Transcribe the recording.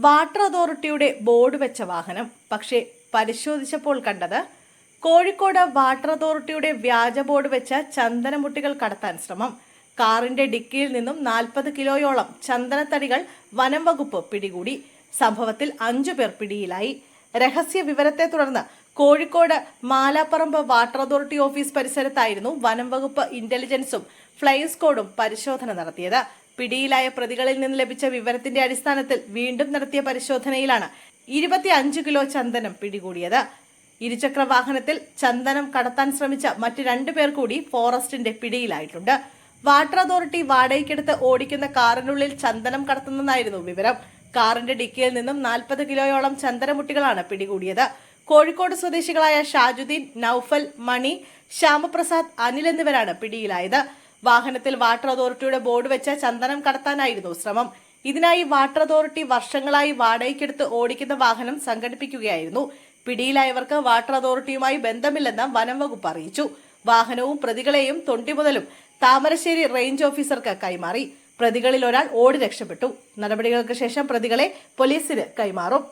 Water അതോറിറ്റിയുടെ board വെച്ച വാഹനം. പക്ഷേ പരിശോധിച്ചപ്പോൾ കണ്ടത് കോഴിക്കോട് വാട്ടർ അതോറിറ്റിയുടെ വ്യാജ ബോർഡ് വെച്ച ചന്ദനമുട്ടികൾ കടത്താൻ ശ്രമം. കാറിന്റെ ഡിക്കിയിൽ നിന്നും 40 കിലോയോളം ചന്ദനത്തടികൾ വനം വകുപ്പ് പിടികൂടി. സംഭവത്തിൽ 5 പേർ പിടിയിലായി. രഹസ്യ വിവരത്തെ തുടർന്ന് Kozhikode Malaparamba water authority office പരിസരത്തായിരുന്നു വനം വകുപ്പ് ഇന്റലിജൻസും ഫ്ലൈയിങ് സ്ക്വാഡും പരിശോധന നടത്തിയത്. പിടിയിലായ പ്രതികളിൽ നിന്ന് ലഭിച്ച വിവരത്തിന്റെ അടിസ്ഥാനത്തിൽ വീണ്ടും നടത്തിയ പരിശോധനയിലാണ് 25 കിലോ ചന്ദനം പിടികൂടിയത്. ഇരുചക്ര വാഹനത്തിൽ ചന്ദനം കടത്താൻ ശ്രമിച്ച മറ്റ് 2 പേർ കൂടി ഫോറസ്റ്റിന്റെ പിടിയിലായിട്ടുണ്ട്. വാട്ടർ അതോറിറ്റി വാടകയ്ക്കെടുത്ത് ഓടിക്കുന്ന കാറിനുള്ളിൽ ചന്ദനം കടത്തുന്നതായിരുന്നു വിവരം. കാറിന്റെ ഡിക്കിയിൽ നിന്നും 40 കിലോയോളം ചന്ദനമുട്ടികളാണ് പിടികൂടിയത്. കോഴിക്കോട് സ്വദേശികളായ ഷാജുദ്ദീൻ, നൌഫൽ, മണി, ശ്യാമപ്രസാദ്, അനിൽ എന്നിവരാണ് പിടിയിലായത്. വാഹനത്തിൽ വാട്ടർ അതോറിറ്റിയുടെ ബോർഡ് വെച്ച ചന്ദനം കടത്താനായിരുന്നു ശ്രമം. ഇതിനായി വാട്ടർ അതോറിറ്റി വർഷങ്ങളായി വാടകയ്ക്കെടുത്ത് ഓടിക്കുന്ന വാഹനം സംഘടിപ്പിക്കുകയായിരുന്നു. പിടിയിലായവർക്ക് വാട്ടർ അതോറിറ്റിയുമായി ബന്ധമില്ലെന്ന് വനം വകുപ്പ് അറിയിച്ചു. വാഹനവും പ്രതികളെയും തൊണ്ടിമുതലും താമരശ്ശേരി റേഞ്ച് ഓഫീസർക്ക് കൈമാറി. പ്രതികളിൽ ഒരാൾ ഓടി രക്ഷപ്പെട്ടു. നടപടികൾക്ക് ശേഷം പ്രതികളെ പോലീസിന് കൈമാറും.